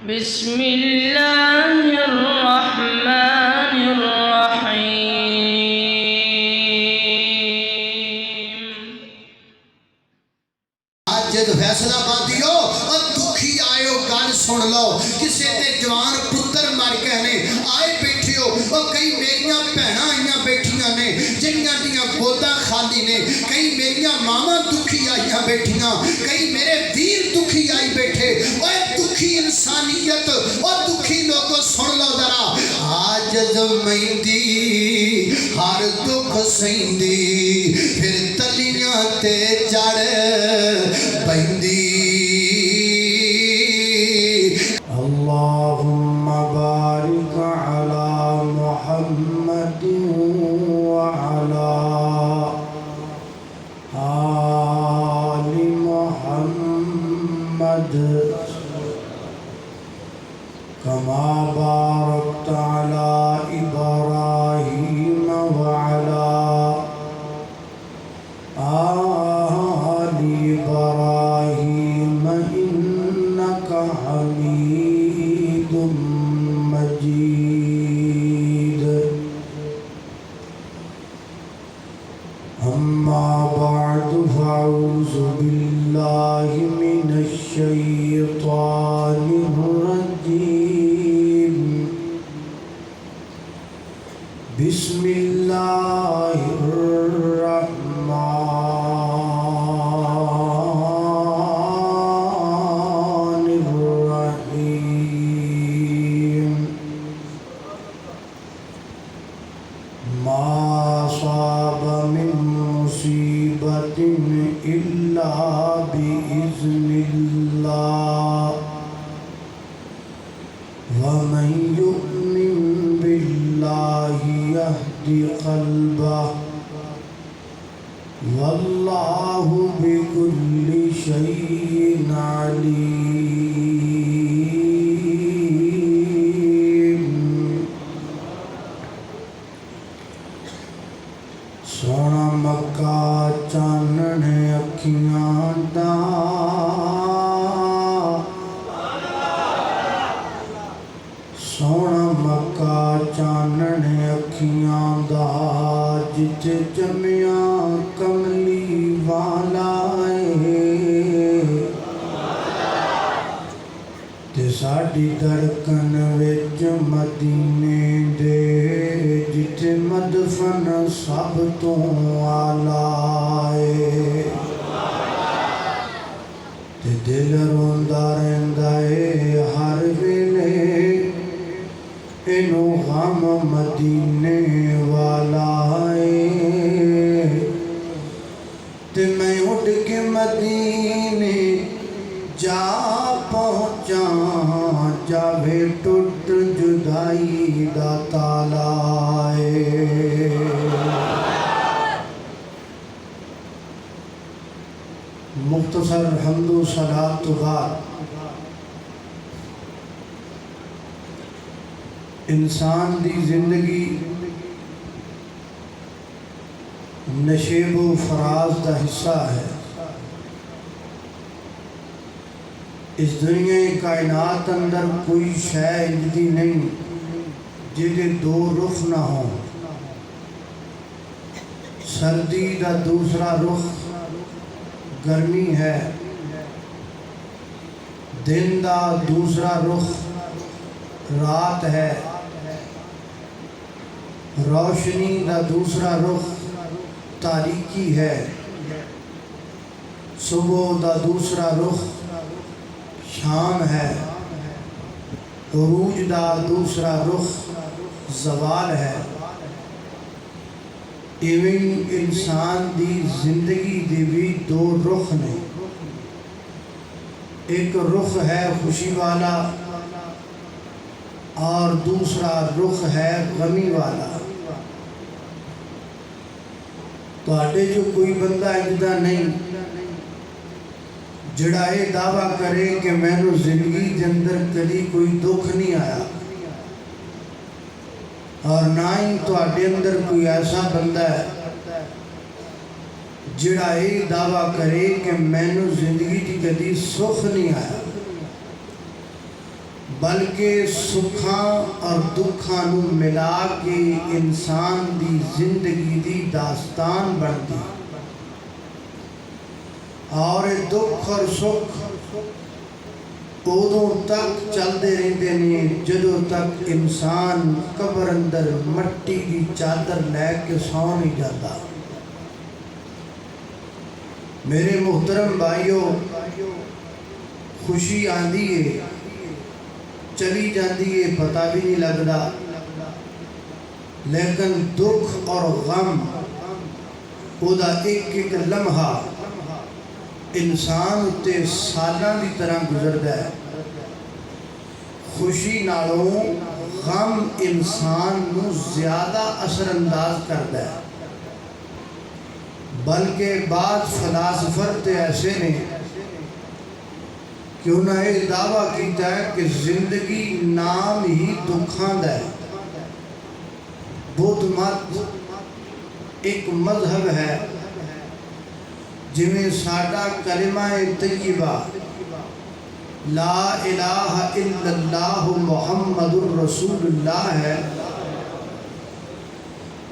بسم اللہ الرحمن الرحیم۔ آج جد فیصلہ باندھیو اور دکھی آئے ہو گل سن لو، کسے تے جوان پتر مر گئے نے آئے بیٹھے ہو، اور کئی میریاں بہناں آئیاں بیٹھیاں نے جنیاں دیاں گوداں خالی نے، کئی میریاں ماما دکھی آئیاں بیٹھیاں، کئی میرے ویر دکھی آئی بیٹھے، اور دکھی انسانیت اور دکھی لوگوں سن لو ذرا۔ آج زمین ہر دکھ سہندی پھر تلیاں تے جڑ پہندی۔ اللہم بارک علی محمد وعلی آل محمد کما بارکت علی ابراہیم وعلی آل ابراہیم انک حمید مجید۔ اما بعد فاعوذ باللہ من الشیطان الرجیم، بسم اللہ الرحمن الرحیم۔ ما أصاب من مصیبت الا بإذن اللہ، ومن يؤمن باللہ يهد قلبه، واللہ بكل شيء علیم۔ سونا مکہ چانن اکھیاں دا، سونا مکہ چانن اکھیاں دا، جت جمعیاں کملی والا ہے، تے ساڈی دھڑکن وچ مدینے دے، جت مدفن سب تو آلہ ہے، تے دل روندا رہندا ہے ہر ویلے، اینو غم مدینے والا ہے، تے میں اٹھ کے مدینے جا پہنچاں، جاوے ٹوٹ جدائی دا تالا ہے۔ مختصر حمد و صلاۃ تو بعد انسان دی زندگی نشیب و فراز دا حصہ ہے۔ اس دنیا کائنات اندر کوئی شے انجدی نہیں جدے دو رخ نہ ہوں۔ سردی دا دوسرا رخ گرمی ہے، دن دا دوسرا رخ رات ہے، روشنی دا دوسرا رخ تاریکی ہے، صبح دا دوسرا رخ شام ہے، عروج دا دوسرا رخ زوال ہے۔ ایویں انسان دی زندگی دی بھی دو رخ نے، ایک رخ ہے خوشی والا اور دوسرا رخ ہے غمی والا۔ تو آٹے جو کوئی بندہ اجدہ نہیں جڑا یہ دعویٰ کرے کہ میں نے زندگی کے اندر کبھی کوئی دکھ نہیں آیا، اور نہ ہی تو آٹے اندر کوئی ایسا بندہ ہے جڑا یہ دعویٰ کرے کہ میں نے زندگی کی کبھی سکھ نہیں آیا۔ بلکہ سکھاں اور دکھاں نو ملا کے انسان دی زندگی دی داستان بنتی اور دکھ اور سکھ ادوں تک چلتے رہتے ہیں جدوں تک انسان قبر اندر مٹی کی چادر لے کے سو نہیں جاتا۔ میرے محترم بھائیو، خوشی آندی ہے چلی جاتی ہے پتہ بھی نہیں لگتا، لیکن دکھ اور غم او دا ایک ایک لمحہ انسان اتے سالاں دی طرح گزردا ہے۔ خوشی نالوں غم انسان نو زیادہ اثر انداز کردا ہے، بلکہ بعض فلاسفر تے ایسے نے کہ انہوں نے دعویٰ کیتا ہے کہ زندگی نام ہی دکھاں دا ہے۔ بدھ مت ایک مذہب ہے جنہیں ساڈا کلمہ طیبہ لا الہ الا اللہ محمد الرسول اللہ ہے،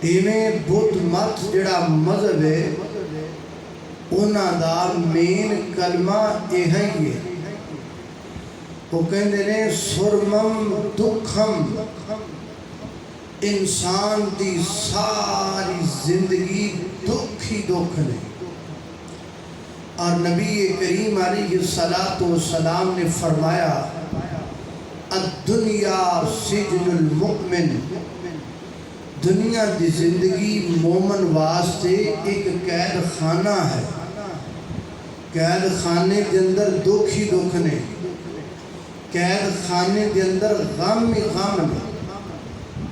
ایویں بدھ مت جڑا مذہب ہے انہاں دا مین کلمہ یہ ہی ہے۔ وہ کہندے نے سرمم دکھم، انسان دی ساری زندگی دکھ ہی دکھ نے۔ اور نبی کریم علیہ السلام نے فرمایا الدنیا سجن المؤمن، دنیا دی زندگی مومن واسطے ایک قید خانہ ہے، قید خانے کے اندر دکھ ہی دکھ نے، قید خانے کے اندر غم ہی غم نے۔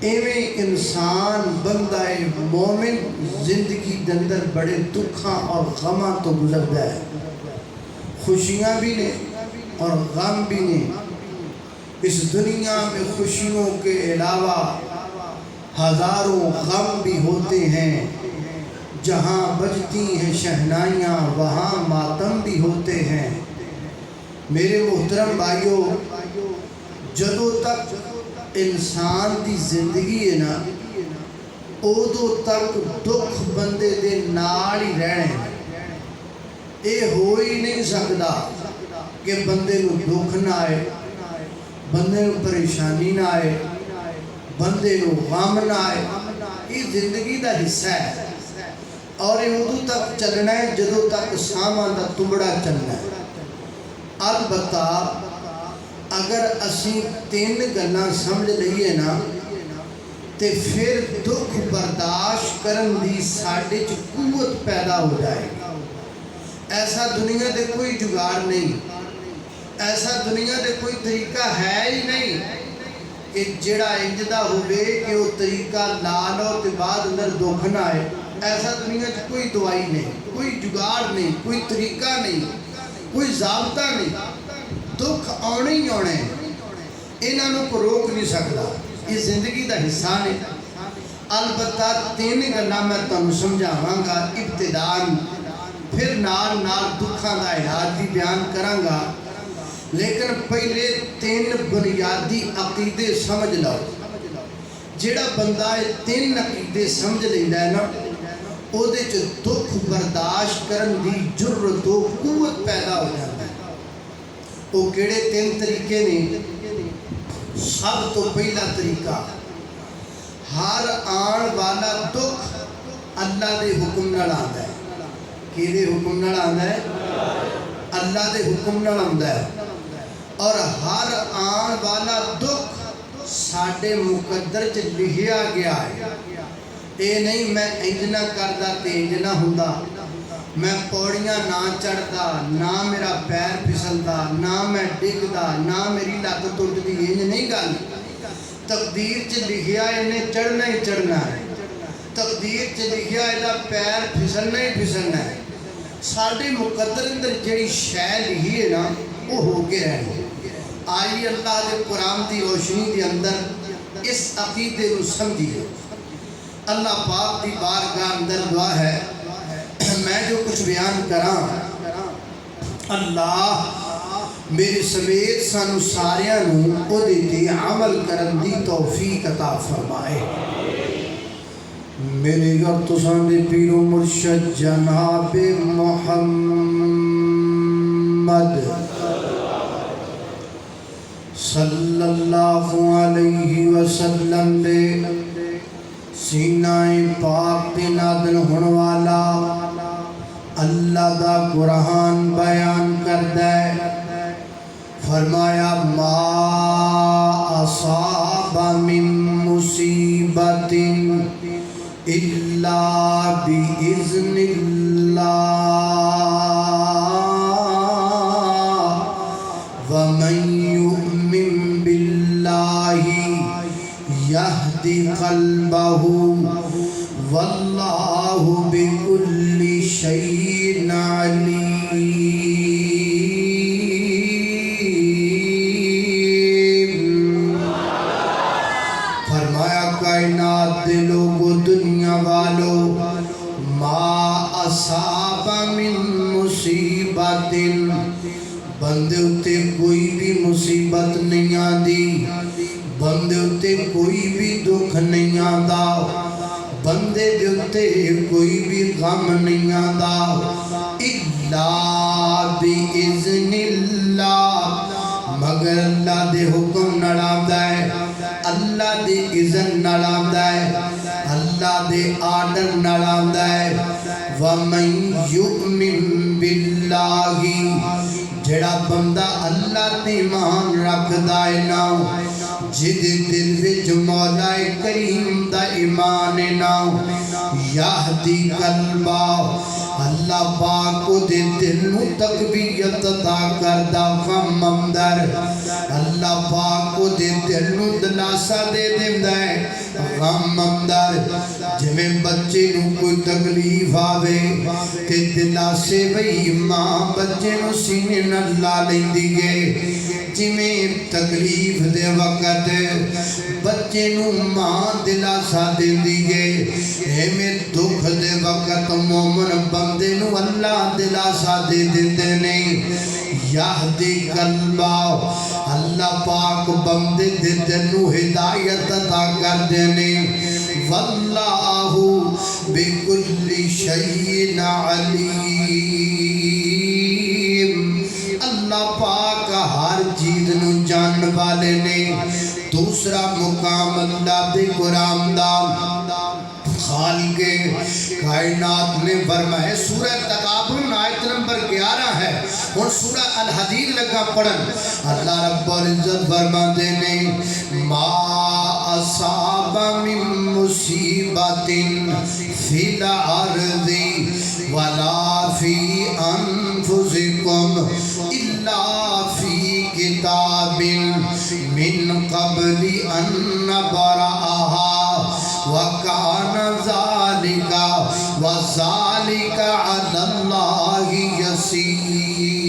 ایویں انسان بندہ مومن زندگی کے اندر بڑے دکھاں اور غماں تو گزرتا ہے، خوشیاں بھی نے اور غم بھی نے۔ اس دنیا میں خوشیوں کے علاوہ ہزاروں غم بھی ہوتے ہیں، جہاں بجتی ہیں شہنائیاں وہاں ماتم بھی ہوتے ہیں۔ میرے محترم بھائیو، جدوں تک انسان دی زندگی ہے نا ادو تک دکھ بندے دے نال ہی رہنے، اے ہو ہی نہیں سکتا کہ بندے نو دکھ نہ آئے، بندے نو پریشانی نہ آئے، بندے نو غم نہ آئے۔ یہ زندگی دا حصہ ہے اور یہ ادو تک چلنا ہے جدوں تک سامان دا تمبڑا چلنا ہے۔ البتہ اگر اسی تین گلاں سمجھ لئیے نا تے پھر دکھ برداشت کرن دی ساڈے چ قوت پیدا ہو جائے گی۔ ایسا دنیا دے کوئی جگاڑ نہیں، ایسا دنیا دے کوئی طریقہ ہے ہی نہیں کہ جڑا انجدہ ہوئے کہ وہ طریقہ لا لو تے بعد اندر دکھ نہ آئے۔ ایسا دنیا چ کوئی دوائی نہیں، کوئی جگاڑ نہیں، کوئی طریقہ نہیں، کوئی ضابطہ نہیں۔ دکھ آنے ہی آنے، انہوں کو روک نہیں سکتا، یہ زندگی دا حصہ نے۔ البتہ تین گلاں میں تمہیں سمجھاواں گا ابتدان، پھر نال نال دکھاں دا علاج بھی بیان کراں گا، لیکن پہلے تین بنیادی عقیدے سمجھ لو۔ جڑا بندہ تین عقیدے سمجھ لیندا ہے نا او دے چ دکھ برداشت کرن دی جرت و قوت پیدا ہو جاتا ہے۔ وہ کیڑے تین طریقے نے؟ سب تو پہلا طریقہ، ہر آن والا دکھ اللہ دے حکم نال آندا ہے۔ کیدے حکم نال آندا ہے؟ اللہ دے حکم نال آندا ہے۔ اور ہر آن والا دکھ ساڈے مقدر چ لکھیا گیا ہے۔ اے نہیں میں انج نہ کردا تے انج نہ ہوندا، میں پوڑیاں نہ چڑھدا، نہ میرا پیر پھسلدا، نہ میں ڈگدا، نہ میری لت ٹوٹدی، انج نہیں گل۔ تقدیر چ لکھیا انہیں چڑھنا ہی چڑھنا ہے، تقدیر چ لکھیا ایدا پیر پھسلنا ہی پھسلنا ہے۔ ساڈے مقدر اندر جڑی شے لکھی ہے نا وہ ہو کے رہنی۔ آئیے اللہ دے قرآن دی روشنی دے اندر اس عقیدے کو سمجھیے۔ اللہ پاک دی بارگاہ اندر دعا ہے میں جو کچھ بیان کراں اللہ میرے سمیت سانو ساریاں نو او دیتے عمل کرن دی توفیق عطا فرمائے میرے گھر تو ساندے پیر و مرشد جناب محمد صلی اللہ علیہ وسلم دے سینہ پاک تے نازل ہون والا اللہ دا قرآن بیان کردہ فرمایا ما اصاب من مصیبت الا باذن اللہ ومن یؤمن باللہ یہدی قلبہ واللہ بکل شیء علیم فرمایا کائنات دے لوگو دنیا والو ما اصاب من مصیبت بندے اتے کوئی بھی مصیبت نہیں آدی بندے اتے کوئی بھی دکھ نہیں آدھا بندے دیتے کوئی بھی غم نہیں آدھا الا باذن اللہ مگر اللہ دے حکم نڑاندہ ہے اللہ دے اذن نڑاندہ ہے اللہ دے آرڈر نڑاندہ ہے وَمَن يُؤْمِن بِاللَّهِ جڑا بندہ اللہ تے ایمان رکھ دائے ناؤ جد دل وچ مولا کریم دا ایمان ناؤ یہدی قلبا اللہ پاک کو دے دل نو تقویت عطا کردہ غم اندر اللہ پاک کو دے دل نو دلاسا دے دے غم اندر جمیں بچے نو کوئی تکلیف آوے تے دلاسے وہی ماں بچے نو سینے نہ لا لیندی گے جمیں تکلیف دے وقت بچے نو ماں دلاسا دیندی گے اے میں دکھ دے وقت مومن بندے نو اللہ دلاسا دے دیندے نہیں یہدی قلبا اللہ پاک بندے دے دنو ہدایت عطا کر دینے واللہ بکل شیء علیم اللہ پاک ہر چیز نو جان والے نے دوسرا مقام اللہ دے قرآن دا خالق کائنات نے فرمایا سورہ تغابن آیت نمبر 11 ہے اور سورہ الحدید لگا پڑھن اللہ رب العزت فرماتے نے ما اصاب من مصیبت فی الارض ولا فی انفسکم الا فی کتاب من قبل ان نبرأها وَكَانَ ذَلِكَ وَذَلِكَ عَلَى اللَّهِ يَسِيرٌ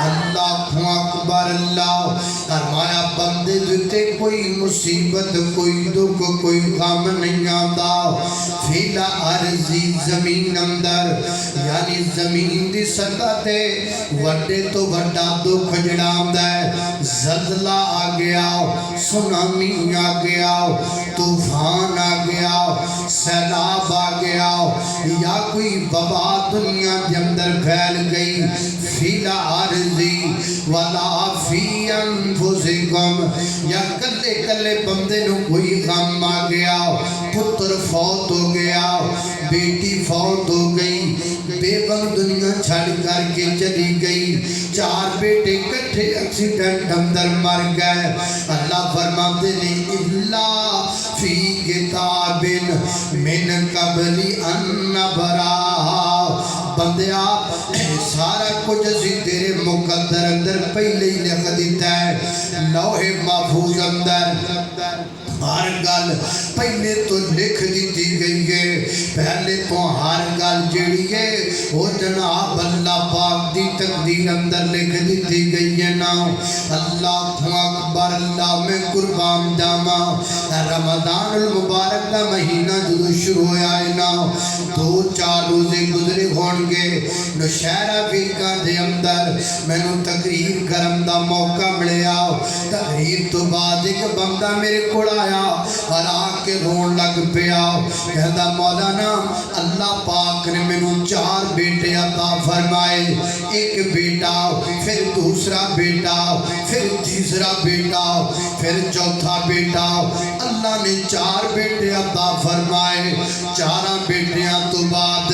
اللہ اکبر اللہ فرمایا بندے دیتے کوئی مصیبت کوئی دکھ کوئی غم نہیں آتا فی الارض زمین اندر یعنی زمین دی سطح تے وڈے تو وڈا دکھ جڑا آندا ہے زلزلہ آ گیا سونامی آ گیا طوفان آ گیا سیلاب آ گیا یا کوئی وبا دنیا کے اندر پھیل گئی فی الارض ولا فی انفسکم یا کلے کلے بندے نو کوئی غم آ گیا پتر فوت ہو گیا بیٹی فوت ہو گئی بیگم دنیا چھڑ کر کے چلی گئی چار بیٹے کٹھے ایکسیڈنٹ اندر مر گئے اللہ فرماتے نے اللہ فی کتاب من قبل ان نبرأها بندے آپ سارا کچھ اسی تیرے مقدر اندر پہلے ہی لکھ دیتا ہے لوح محفوظ اندر ہر گل پہلے تو لکھ دیتی گئی ہے پہلے تو ہر گل جڑی ہے وہ جناب اللہ پاک دی تقدیر اندر لکھ دیتی گئی ہے نا اللہ اکبر اللہ میں قربان جاما رمضان المبارک کا مہینہ جدو شروع ہویا ہے نا 2-4 روزے گزرے ہون گے نوشہرہ ویکاں دے اندر مینوں تقریر کرن دا موقع ملیا تقریر تو بعد ایک بندہ میرے کول آیا اور آ کے رون لگ پیا کہندا مولانا اللہ پاک نے مینوں 4 بیٹے عطا فرمائے ایک بیٹا پھر دوسرا بیٹا پھر تیسرا بیٹا پھر چوتھا بیٹا اللہ نے 4 بیٹے عطا فرمائے 4 بیٹیاں تو بعد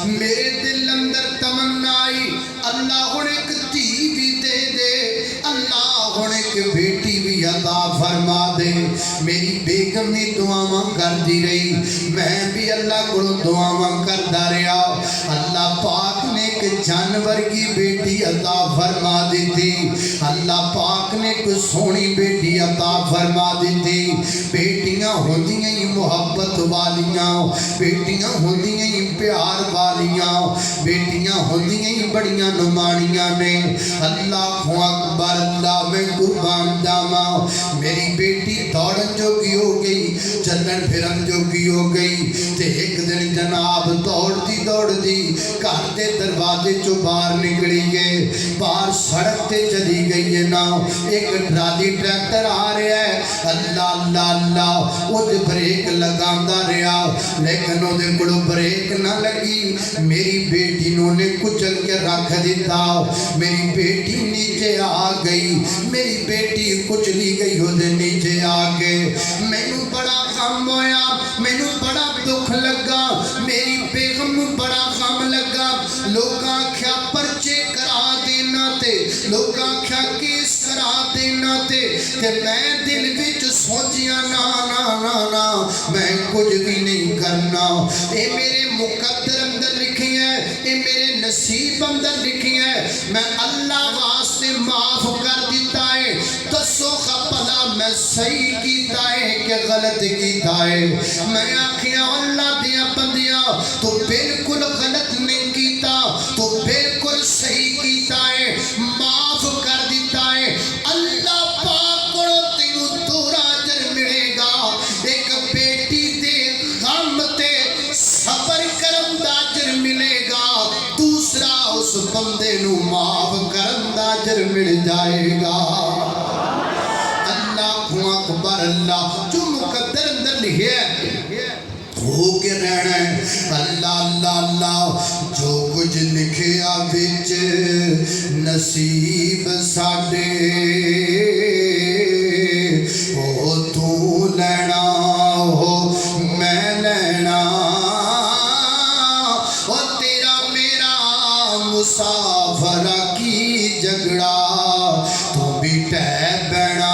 میرے دل اندر تمنا آئی اللہ ہن ایک دھی بھی دے دے اللہ ہن ایک بیٹی بھی عطا فرما دے میری بیگم نے دعاواں کر دی رہی میں بھی اللہ کو دعاواں کردا رہا اللہ پاک نے ایک جانور کی بیٹی عطا فرما دی تھی اللہ پاک نے ایک سونی بیٹی عطا فرما دی تھی بیٹیاں ہوندیاں ہی محبت والیاں بیٹیاں ہوندیاں ہی پیار والیاں بیٹیاں ہوندیاں ہی بڑیاں نمانیاں نے اللہ اکبر اللہ میں قربان جاواں میری بیٹی دوڑن جوگی ہو گئی چلن پھرن جوگی ہو گئی تے ایک دن جناب دوڑ دی گھر دے دروازے چوں باہر نکلی گئے باہر سڑک تے چلی گئی ہے نا ایک ٹرالی ٹریکٹر آ رہا ہے اللہ اللہ اللہ وہ دے بریک لگاندہ رہا لیکن وہ دے کڑو بریک نہ لگی میری بیٹی نوں نے کچل کے رکھ دیتا میری بیٹی نیچے آ گئی میری بیٹی کچلی گئی ہو دے نیچے آ کے مینوں بڑا غم ہویا مینوں بڑا دکھ لگا میری بیگم نوں بڑا غم لگا لوکاں آکھیا پرچے کرا دینا تے لوکاں آکھیا کیس کرا دینا تے میں دل وچ سوچیا نا میں کچھ بھی نہیں کرنا اے میرے مقدر اندر لکھی ہے اے میرے نصیب اندر لکھی ہے میں اللہ واسطے معاف کر دیتا ہے دسو خپلا میں صحیح کیتا ہے کہ غلط کیتا ہے میں آکھیا اللہ دیا بندیاں تو بالکل غلط نہیں کیتا تو بالکل صحیح کیتا ہے معاف کر دیتا ہے اللہ پاک کو تینوں دورا اجر ملے گا ایک بیٹی دے غم تے صبر کرم دا اجر ملے گا دوسرا اس بندے نو معاف کرم دا اجر مل جائے گا اکبر اللہ جو مقدر اندر لکھے ہے ہو کے رہنا ہے اللہ اللہ اللہ جو کچھ لکھیا وچ نصیب ساڈے او تو لینا ہو میں لینا او تیرا میرا مسافرہ کی جھگڑا تو بھی ٹہ بینا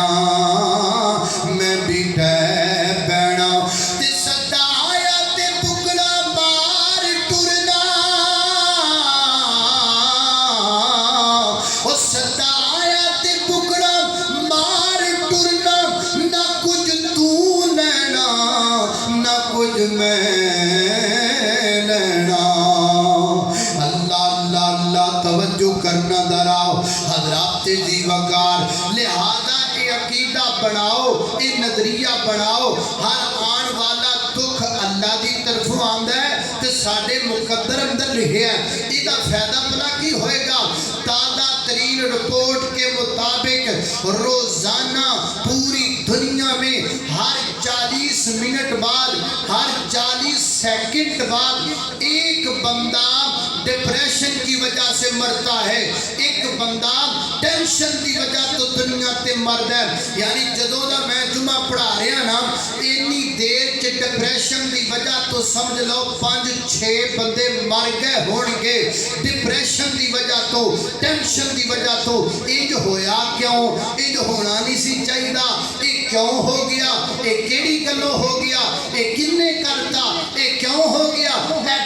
کرنا دراؤ حضرات جی وقار لہذا اے عقیدہ بناؤ اے نظریہ بناؤ ہر آن والا دکھ اللہ دی طرف آندہ ہے کہ ساڑھے مقدر اندر لکھے ہیں ایدہ فیدہ بلا کی ہوئے گا تازہ ترین رپورٹ کے مطابق روزانہ پوری دنیا میں ہر 40 منٹ بعد ہر 40 سیکنڈ بعد ایک بندہ ڈپریشن کی وجہ سے مرتا ہے ایک بندہ ٹینشن دی وجہ تو دنیا تے مرد ہے یعنی جدو دا میں جمعہ پڑھا رہا نا اتنی دیر چ ڈپریشن دی وجہ تو سمجھ لو 5-6 بندے مر گئے ہون گے ڈپریشن دی وجہ تو ٹینشن دی وجہ تو انج ہویا کیوں انج ہونا نہیں سی چاہیے یہ کیوں ہو گیا یہ کیڑی گلوں ہو گیا یہ کنے کرتا یہ کیوں ہو گیا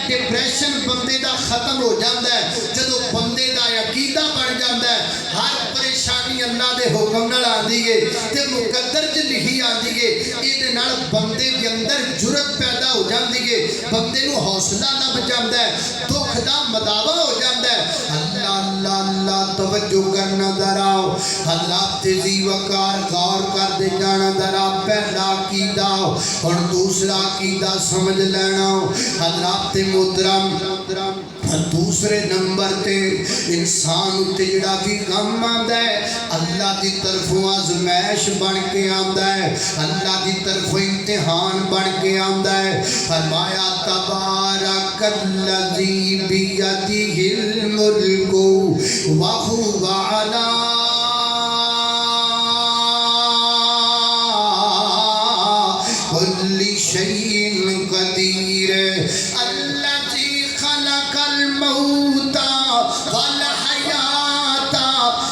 ڈپریشن بندے دا ختم ہو جاندہ ہے جدو بندے دا عقیدہ بڑھ جاندہ ہے ہر پریشانی اللہ دے حکم نال آندی ہے تے مقدر چ لکھی آندی ہے ایدے نال بندے دے اندر جرت پیدا ہو جاندی ہے بندے نو حوصلہ لب جاندہ ہے دکھ دا مداوا ہو جاندہ ہے اللہ اللہ اللہ توجہ کرنا دراؤ حضرات ذی وقار غور کر دے جانا درا پہلا عقیدہ اور دوسرا عقیدہ سمجھ لینا حضرات محترم دوسرے نمبر تے انسان تے جڑا بھی کام آندا ہے اللہ دی طرفوں آزمائش بن کے آندا ہے اللہ دی طرفوں امتحان بن کے آندا ہے فرمایا تبارک الذی بیدہ الملک وہو علی کل شیء قدیر الذی خلق الموت والحیات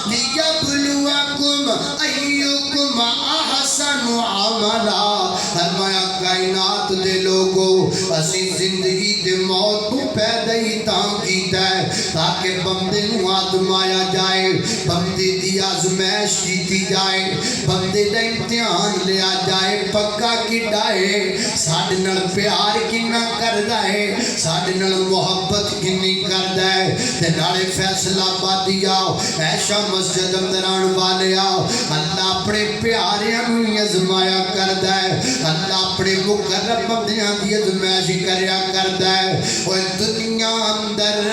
لیبلوکم ایکم احسن عملا فرمایا کائنات دے لوگو اسی زندگی دے موت کو پیدا ہی تاں کیتا ہے تاکہ بندے نو آزمایا جائے بندے دی آزمائش کیتی جائے بندے دا امتحان لیا جائے پکا کیڑا ہے ساڈے نال پیار کنا کردا ہے ساڈے نال محبت کنی کردا ہے تے نالے فیصلہ بادی آؤ ایشا مسجد اندر آن والے آؤ اللہ اپنے پیاریاں نو آزمایا کردا ہے اللہ اپنے مقرب بندیاں دی آزمائش کریا کردا ہے اوہ دنیا اندر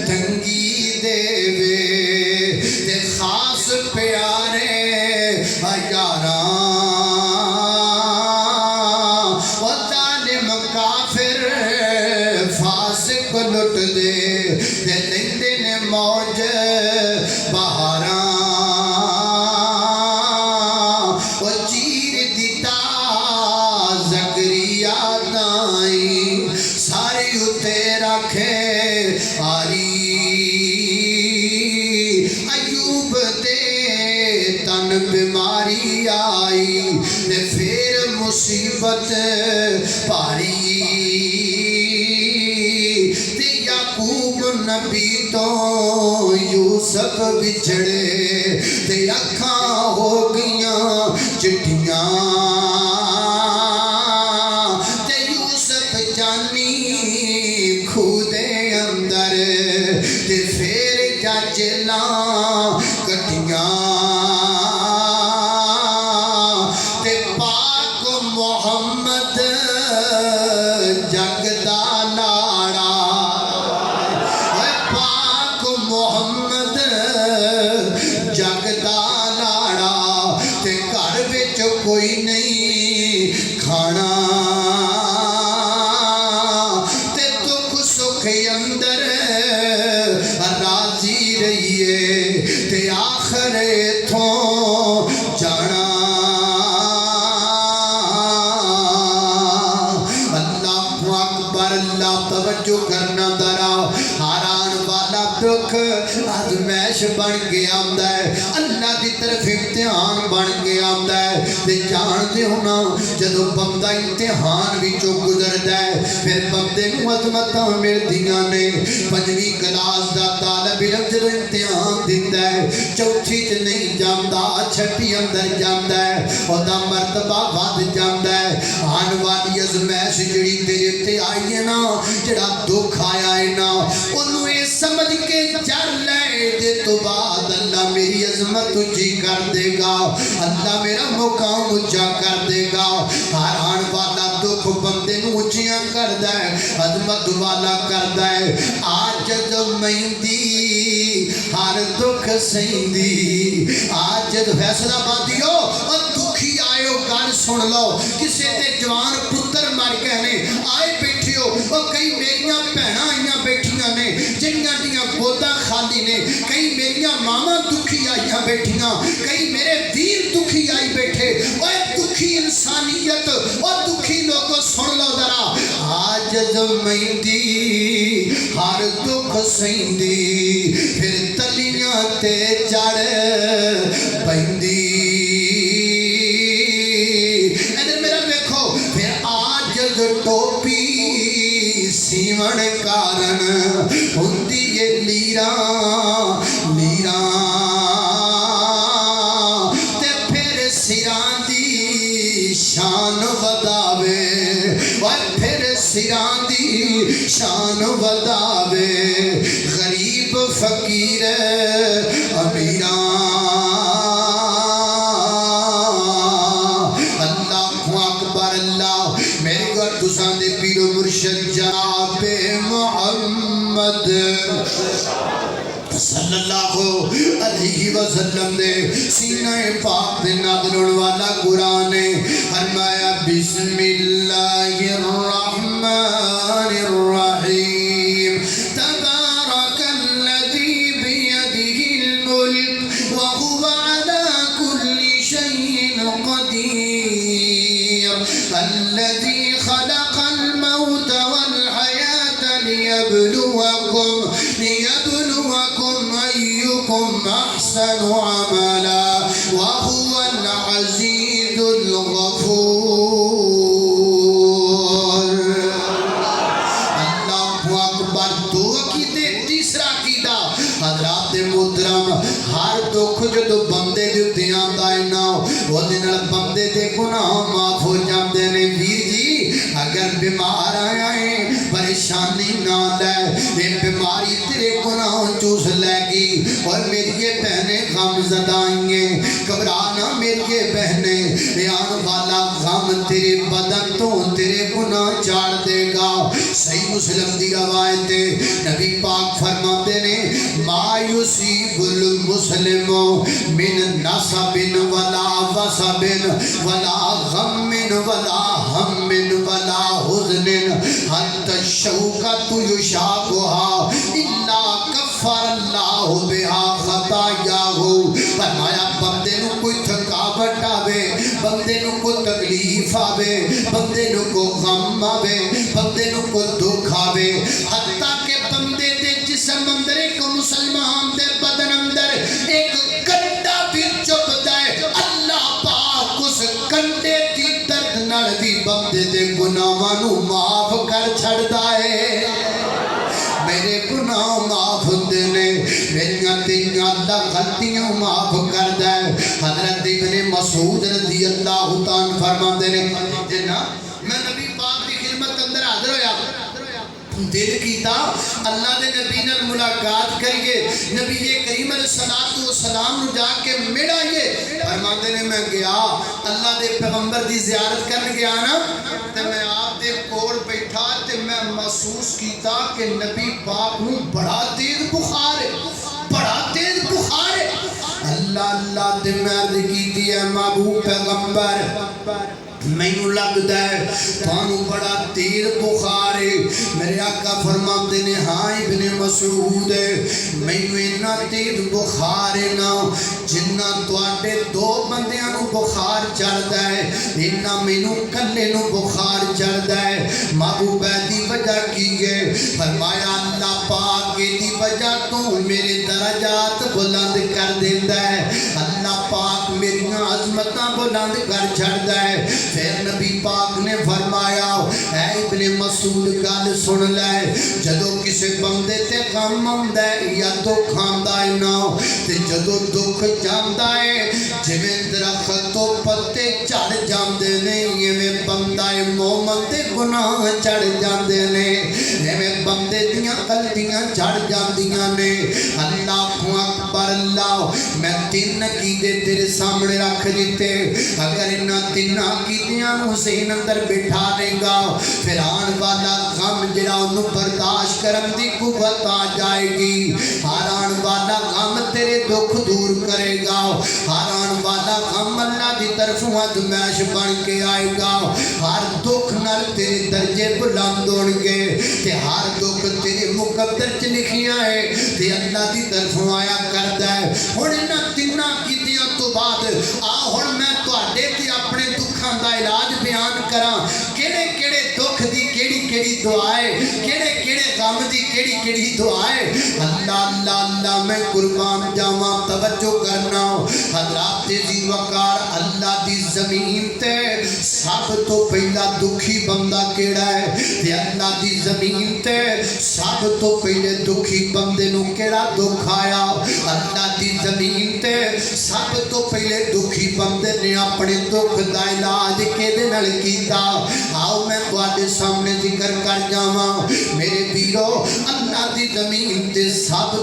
تنگی دے وے تے خاص پیارے یاراں و ظالم کافر فاسق لٹ دے تے لیندے نے موج بہاراں و چیر دیتا زکریا دائیں ساری اتے رکھے آری ایوب دے تن بیماری آئی نے پھر مصیبت پاری تے یعقوب نبی تو یوسف بچھڑے تے اکھاں ہو گیاں چٹیاں تے یوسف جانی کھودے اندر تے پھر جاجلاں کٹیاں تے پاک محمد جگ دا لاڑا پاک محمد جگ دا لاڑا تے گھر وچ کوئی نہیں کھانا تے دکھ سکھ اندر راضی رہیے تے آخر ایتھوں جانا اللہ اکبر اللہ توجہ کرنا درا حیران والا دکھ آزمائش بن کے آمدا ہے اللہ دی طرف امتحان بن کے آمدا ہے تے جان دے ہونا جدو بندہ امتحان وچوں گزردا ہے پھر بندے نو عظمتاں ملدیاں نے پنجویں کلاس دا طالب علم جدو امتحان دیندا ہے چوتھی چ نہیں جاندا چھٹی اندر جاندا ہے اودا مرتبہ ود جاندا ہے آن والی آزمائش جڑی تیرے تے آئی ہے نا جڑا دکھ آیا ہے نا اونوں اے سمجھ کے چل لے دے تو بعد اللہ میری عظمت اونچی کر دے گا اللہ میرا مقام اونچا کر دے گا حیران والا دکھ بندے نو اونچیاں کردا ہے عظمت والا کردا ہے آج جدو مہندی ہر دکھ سہندی آج جدو فیصلہ بادیو اور دکھی آئے ہو گل سن لو کسے تے جوان پتر مر گئے نے آئے بیٹھے ہو اور کئی میریاں بہناں آئیاں بیٹھیاں نے جنیاں دیاں گوداں خالی نے کئی میریاں ماما دکھی آئیاں بیٹھیاں کئی میرے ویر دکھی آئی بیٹھے اور دکھی انسانیت اور دکھی لوگوں سن لو ذرا آج مہندی ہر دکھ سہندی پھر تلیاں تے چڑھ پہندی ادھر میرا دیکھو پھر آج ٹوپی سیون کارن ہوندی یہ لیراں لیراں تے پھر سراں دی شان وداوے اور پھر سراں دی شان وداوے غریب فقیر صلی اللہ علیہ وسلم دے سینہ پاک دے نازل ہونے والا قرآن نے فرمایا بسم اللہ الرحمن الرحیم تبارک الذی بیدہ الملک وہو علی کل شیء قدیر الذی خلق الموت والحیاة لیبلوکم أيكم أحسن عملا وهو العزيز الغفور اللہ اکبر دو عقیدے تیسرا عقیدہ حضرات محترم ہر دکھ جو بندے دے تے آندا ہے نا او دے نال بندے دے گناہ معاف ہو جاندے نے ویر جی اگر بیمار آیا ہے پریشانی نہ لے یہ بیماری تیرے گناہ چوس لے گی اور میری یہ بہنیں غم زدائیں گھبرانا میری یہ بہنیں بیان والا غم تیرے بدن تو تیرے گناہ چاڑ دے گا صحیح مسلم دی روایت نبی پاک فرماتے نے ما یصیب المسلم من نصب ولا وصب ولا غم ولا ہم ولا حزن حتی الشوکۃ یشاقھا الا کفر اللہ بہا خطایاہ فرمایا بندے نو کوئی تھکاوٹ آوے بندے نو کوئی تکلیف آوے بندے نو کو غم آوے بندے نو کو دکھ آوے حتیٰ کہ بندے دے جسم اندر ایک مسلمان دے بدن اندر ایک کنڈا بھی چپ جائے اللہ پاک اس کنڈے دی درد نال بھی بندے دے گناہاں نو معاف کر چھڑدا ہے میرے گناہ معاف ہوندے نے میریاں تیریاں اللہ غلطیاں معاف کردا ہے حضرت ابن مسعود رضی اللہ تعالیٰ فرماندے نے جنا میں نبی پاک دی خدمت اندر حاضر ہویا دل کیتا اللہ دے نبی نال ملاقات کریے نبی کریم علیہ السلام نو جا کے مڑائیے فرماندے نے میں گیا اللہ دے پیغمبر دی زیارت کرن گیا نا تے میں آپ دے کول بیٹھا تے میں محسوس کیتا کہ نبی پاک نو بڑا تیز بخار ہے بڑا تیز بخار ہے اللہ تے میں عرض کیتی ہے محبوب پیغمبر میں لگتا ہے تانوں بڑا تیر بخار ہے میرے آقا فرماتے نے ہاں ابن مسعود میں اتنا تیر بخار ہے نا جنہ تواڈے دو بندیاں نو بخار چڑھدا ہے اتنا مینوں کلے نو بخار چڑھدا ہے محبوب دی وجہ کی ہے فرمایا اللہ پاک دی وجہ تو میرے درجات بلند کر دیندا ہے اللہ پاک میری عظمتاں بلند کر چھڑدا ہے پھر نبی پاک نے فرمایا اے ابن مسعود گل سن لے جدو کسی بندے تے غم آندا ہے یا دکھ آندا ہے نا تے جدو دکھ جاندا ہے جویں درخت تو پتے جھڑ جاندے نے ایویں بندہ مومن تے گناہ چڑھ جاندے نے ایویں بندے دیاں غلطیاں چڑھ جاندیاں نے اللہ اکبر اللہ میں تین عقیدے تیرے سامنے رکھ دیتے اگر انہاں تین عقیدیاں حسین اندر بٹھا دے گا پھر آن والا غم جڑا انہوں برداشت کرن دی قوت آ جائے گی ہر آن والا غم تیرے دکھ دور کرے گا ہر آن والا غم اللہ دی طرف ادمیش بن کے آئے گا ہر دکھ نال تیرے درجے بلند ہون گے تے ہر دکھ تیرے مقدر چ لکھیاں ہے تے اللہ دی طرف آیا کردا ہے ہن انہاں تیناں کیتیاں تو بعد آ ہن میں تواڈے تے اپنے دکھاں دا علاج بیان کراں کیڑے کیڑے دکھ دی کیڑی کیڑی دعا ہے کیڑے کیڑے غم دی کیڑی کیڑی دعا ہے اللہ اللہ اللہ میں قربان جاواں توجہ کرنا حضرات دی وقار اللہ دی زمین تے سب تو پہلا دکھی بندہ کیڑا ہے تے اللہ دی زمین تے سب تو پہلے دکھی بندے نو کیڑا دکھ آیا اللہ دی زمین تے سب تو پہلے دکھی بندے نے اپنے دکھ دا علاج کیدے نال کیتا آؤ میں تواڈے سامنے ذکر کر جاواں میرے ویرو اللہ دی زمین تے سب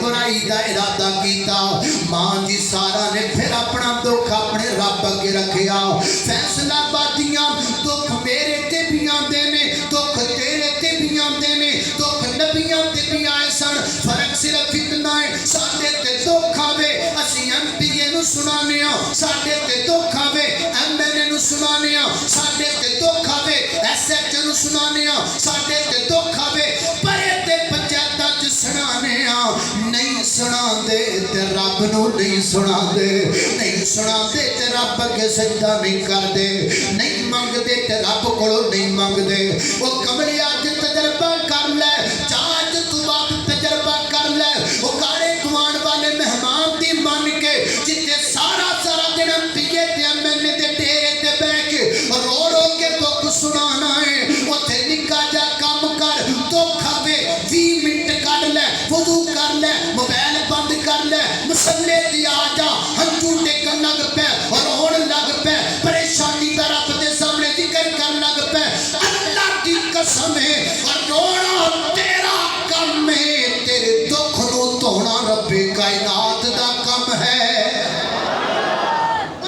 برائی دا ارادہ کیتا ماں جی سارا نے پھر اپنا دکھ اپنے رب اگے رکھیا فیصلہ بادیاں دکھ میرے تے بھی آندے نے دکھ تیرے تے بھی آندے نے دکھ نبیاں تے بھی آئے سن فرق صرف اتنا ہے ساڈے تے دکھ آوے اسی ایم پی اے نو سنانے ہاں ساڈے تے دکھ آوے ایم ایل اے نو سنانے ہاں ساڈے تے دکھ آوے ایس ایچ او نو سنانے ہاں ساڈے تے دکھ آوے پرے تے پنچایتاں چ سنانے ہاں نہیں سنا دے تے رب نو نہیں سنا دے نہیں سنا دے تے رب اگے سجدہ نہیں کر دے نہیں منگ دے تے رب کولوں نہیں منگ دے وہ کملی اج تجربہ کر لے چاج تو باپ تجربہ کر لے وہ کارے کوان والے مہمان دی من کے جتے سارا دن پیے تے ایم ایل اے دے ڈیرے تے بیٹھ کے رو رو کے دکھ سنانا ہے اوتھے نکا جا کام کر دکھ آوے 20 منٹ کر لے وضو کر لے موبائل بند کر لے مسلے تے آ جا ہنجو ٹیکن لگ پے اور لگ پے پریشانی دا رب دے سامنے ذکر کر لگ پے اللہ دی قسم ہے اور رونا تیرا کم ہے تیرے دکھ نو دھونا رب کائنات دا کم ہے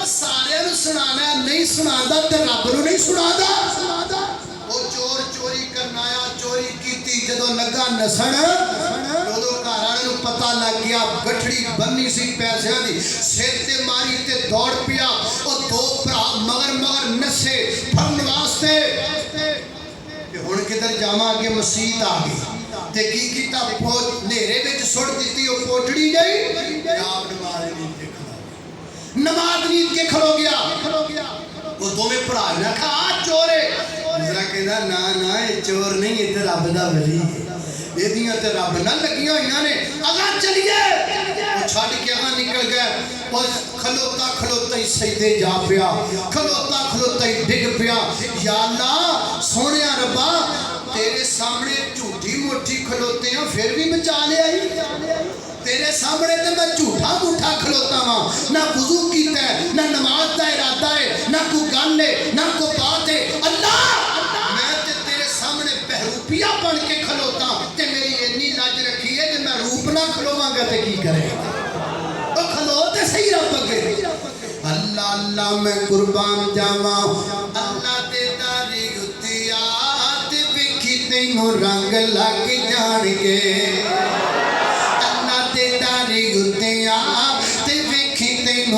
سارے نو سنانا نہیں سنادا تے رب نو نہیں سنادا وہ چور چوری کرنا آیا چوری کیتی جدو لگا نسن جدو گھر والے نو پتہ لگ گیا گٹھڑی بننی سی پیسیاں دی سر تے ماری تے دوڑ پیا او دو بھرا مگر نسے پھڑن واسطے کہ ہن کدھر جاواں اگے مسجد آ گئی تے کی کیتا نیرے وچ سٹ دتی او پوٹڑی گئی آپ نماز نیت کے کھڑو گیا وہ دو میں پڑھا نہ کھا چورے دوسرا کہنا نا یہ چور نہیں یہ تے رب دا ولی ہے یہ دیاں تے رب نہ لگیاں ہوئیاں نے اگاں چلیے وہ چھڑ کے اگاں نکل گئے اور کھلوتا ہی سجدے جا پیا کھلوتا ہی ڈگ پیا یا اللہ سونیا ربا تیرے سامنے جھوٹی موٹی کھلوتے ہیں پھر بھی بچا لے آئی تیرے سامنے تے میں جھوٹا موٹا کھلوتا ہاں نہ وضو کیتا ہے نہ نماز دا ارادہ ہے نہ کوئی گل ہے نہ کوئی بات ہے اللہ میں تے تیرے سامنے بہروپیا بن کے کھلوتا تے میری اتنی لاج رکھی ہے کہ میں روپ نہ کھلواں گا تے کی کرے تو کھلو تے صحیح رب اگے اللہ اللہ میں قربان جاواں اللہ تے تاری اتیات وکھی تینوں رنگ لگ جان گے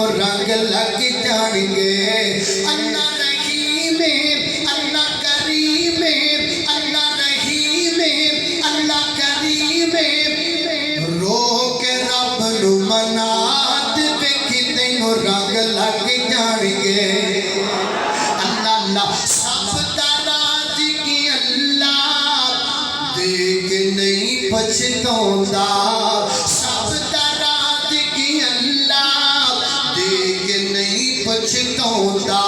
رنگ لگ جان گے اللہ رحیم اللہ کریم اللہ رحیم اللہ کریم رو کے رب نو منات ویکھی تینوں رنگ لگ جان گے اللہ اللہ سب دا راز کی اللہ دیکھ نہیں پچھتاوندا پچھتاوندا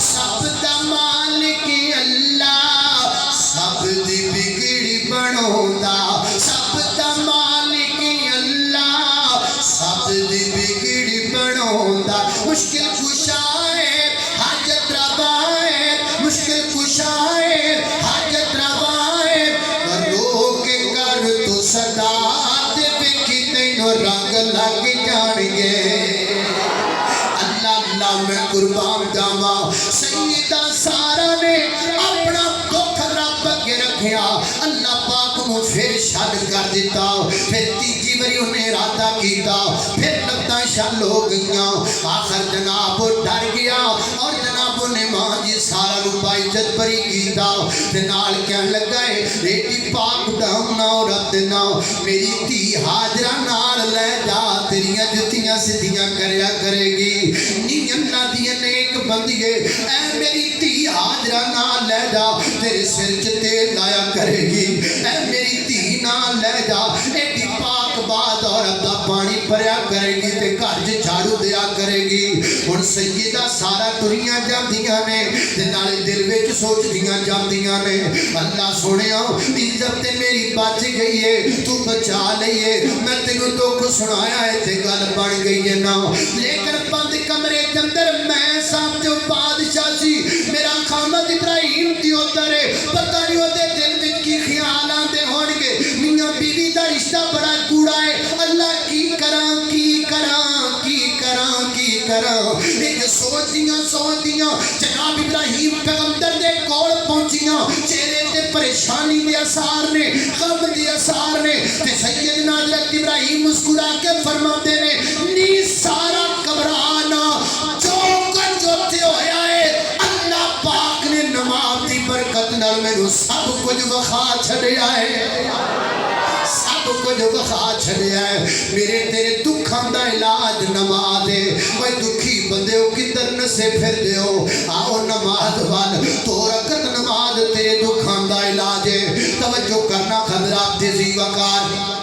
سب دا مالک اللہ سب دی بگڑی بناوندا سب دا مالک اللہ سب دی بگڑی بناوندا مشکل کشا ہے حاجت روا ہے مشکل کشا ہے حاجت روا ہے رو کے کر تو صدا تے ویکھی تینوں رنگ لگ جان گے میں قربان جاواں سیدہ سارا نے اپنا دکھ رب اگے رکھیا اللہ پاک نو پھر شاد کر دیتا پھر تیجی باری انہیں ارادہ کیتا پھر لگتا شل ہو گئیاں آخر جناب ڈر گیا اور جناب نے ماں جی سارا روپا عزت بری کیتا نال کہن لگا ہے ایڈی پاک ڈامنا عورت نہ میری تھی حاجرہ نال لے جا تیریاں جتیاں سدھیاں کریا کرے گی اللہ دی نیک بندیے اے میری تھی حاجرہ نال لے جا تیرے سر چ تیل لایا کرے گی اے میری تھی نال لے جا ایڈی پاک بات عورت دا پانی پریا کرے گی تے گھر چ جھاڑو دیا کرے گی ہن سیدہ سارا ٹریاں جاندیاں نے تے نال دل وچ سوچدیاں جاندیاں نے اللہ سونیا عزت تے میری بچ گئی ہے تو بچا لئیے میں تینوں دکھ سنایا ہے تے گل بن گئی ہے نا لیکن بند کمرے کے اندر میں صاحب جو بادشاہ سی میرا خامد ابراہیم دی ادھر ہے پتہ نہیں ہوتے دل وچ کی خیال آندے ہون گے میاں بیوی دا رشتہ بڑا کوڑا کراں ایک سوچدیاں جناب ابراہیم پیغمبر دے کول پہنچیاں چہرے تے پریشانی دے اثار نے غم دے اثار نے تے سیدنا حضرت ابراہیم مسکرا کے فرماتے نے نی سارا گھبرانا جو کچھ ہوتے ہویا ہے اللہ پاک نے نماز دی برکت نال مینوں سب کچھ وکھا چھڈیا ہے سب کچھ وکھا چھڈیا ہے میرے تیرے دکھاں دا علاج نماز ہے کوئی دکھی بندے ہو کدھر نسے پھر دیو آؤ نماز وال تو رکعت نماز تیرے دکھاں دا علاج ہے توجہ کرنا حضرات ذی وقار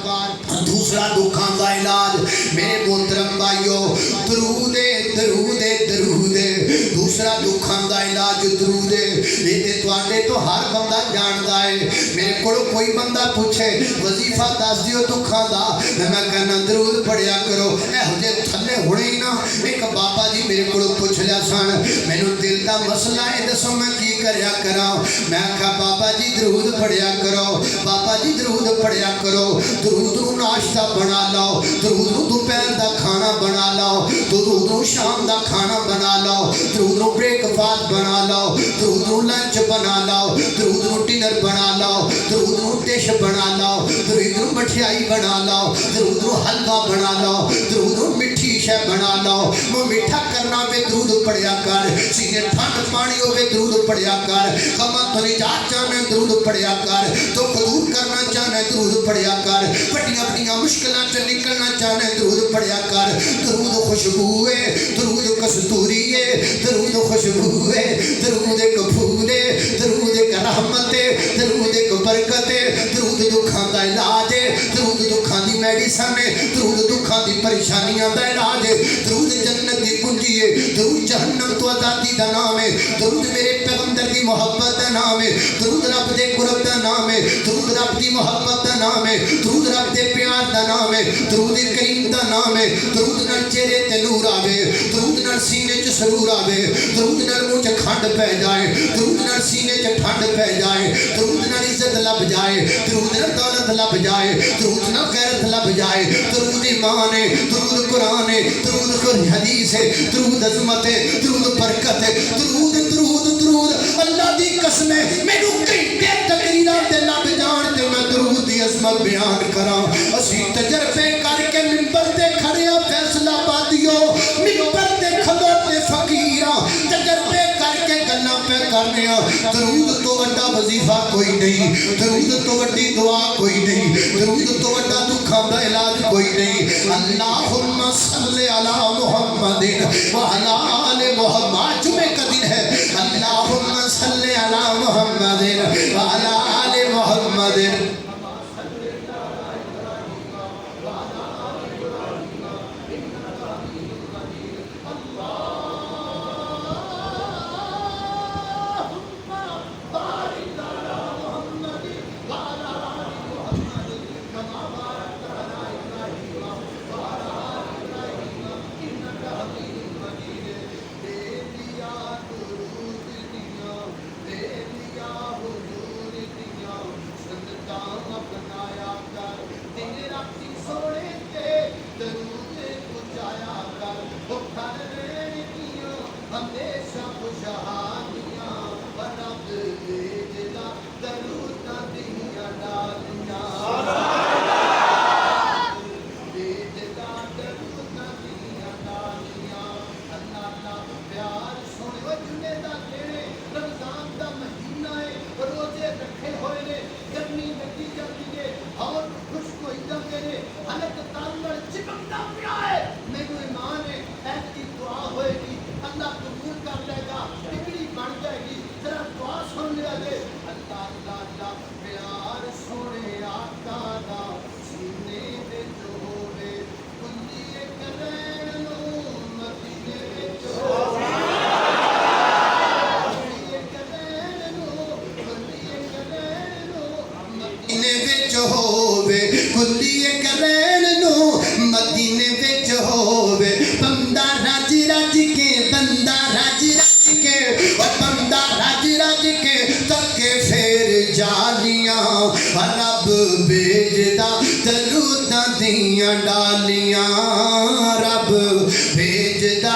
دوسرا دکھاں دا علاج میرے محترم بھائیو درود درود درود دوسرا دکھاں دا علاج درود یہ تواڈے تو ہر بندہ جاندا ہے میرے کول کوئی بندہ پوچھے وظیفہ دس دیو دکھاں دا میں کہنا درود پڑھیا کرو اے ہجے تھلے ہونے ہی نا ایک بابا جی میرے کول پوچھ لیا سن مینوں دل دا مسئلہ ہے دسو میں کی کریا کراں میں کہا بابا جی درود پڑھیا کرو بابا جی درود پڑھیا کرو درود نو ناشتہ بنا لو درود نو دوپہر دا کھانا بنا لو درود نو شام دا کھانا بنا لو درود نو بریک فاسٹ بنا لو درود نو لنچ بنا لو درود نو ڈنر بنا لو درود نو ڈش بنا لو درود نو مٹھائی بنا لو درود نو حلوہ بنا لو درود نو مٹھی شے بنا لو وہ میٹھا کرنا پہ درود پڑھیا کر سینے ٹھنڈ پانی ہوے درود پڑھیا کر غماں تو نجات چاہنا درود پڑھیا کر تو دور کرنا چاہنا درود پڑھیا کر بڑیاں بڑیاں مشکلات سے نکلنا چاہنا درود پڑھیا کر درود خوشبو ہے درود کستوری ہے درود خوشبو ہے درود کپھول ہے درود رحمت ہے درود برکت ہے درود دکھاں دا علاج ہے درود دکھاں دی میڈیسن ہے درود دکھاں دی پریشانیاں دا علاج ہے درود جنت دی کنجی ہے درود جہنم تو آزادی دا نام ہے درود میرے پیغمبر دی محبت دا نام ہے درود رب دے قرب دا نام ہے درود رب دی محبت دا نام ہے درود رب دے پیار دا نام ہے درود کریم دا نام ہے درود نال چہرے تے نور آوے درود نال سینے چ سرور آوے درود نال منہ چ کھنڈ پہ جائے درود نال سینے چ ٹھنڈ پہ جائے درود نال عزت لب جائے درود نال دولت لب جائے درود نال غیرت لب جائے درود ایمان ہے درود قرآن ہے درود حدیث ہے درود عظمت ہے درود برکت ہے درود درود درود اللہ دی قسم ہے مینوں گھنٹے تقریراں تے لب جان تے میں درود دی عظمت بیان کراں اسی تجربے کر کے منبر تے کھڑیاں فیصلہ بادیو منبر تے کھلوتے فقیراں تجربے کر کے گلاں پہ کرنے درود تو بڑا وظیفہ کوئی نہیں درود تو بڑی دعا کوئی نہیں درود تو بڑا دکھاں دا علاج کوئی نہیں اللہم صلی علی محمد وعلی آل محمد جمعہ کا دن ہے اللہم صلی علی محمد وعلی آل محمد رب بھیجدا دروداں دیاں ڈالیاں رب بھیجدا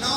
9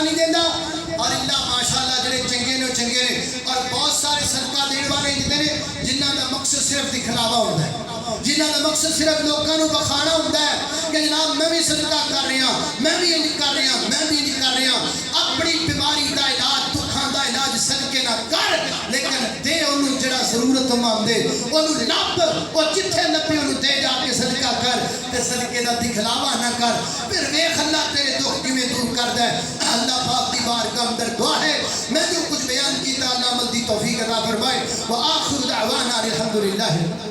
صدقہ نہیں دینا اور اللہ ماشاءاللہ جڑے چنگے نے چنگے نے اور بہت سارے صدقہ دینے والے جتے نے جنہاں دا مقصد صرف دکھلاوا ہوتا ہے جنہاں دا مقصد صرف لوگوں کو بخانا ہوتا ہے کہ جناب میں بھی صدقہ کر رہا ہوں میں بھی انج کر رہا ہوں میں بھی انج کر رہا ہوں اپنی بیماری دا علاج دکھاں دا علاج صدقے نہ کر لیکن دے انہوں جڑا ضرورت مند ہے انہوں لب وہ جتھے لبے انہوں دے جا کے صدقہ کر تے صدقے دا دکھلاوا نہ کر پھر ویکھ اللہ تیرے دکھ کیویں دور کردا ہے اللہ پاک دی بارگاہ اندر دعا ہے میں جو کچھ بیان کیتا اللہ عمل دی توفیق عطا فرمائے وآخر دعوانا الحمدللہ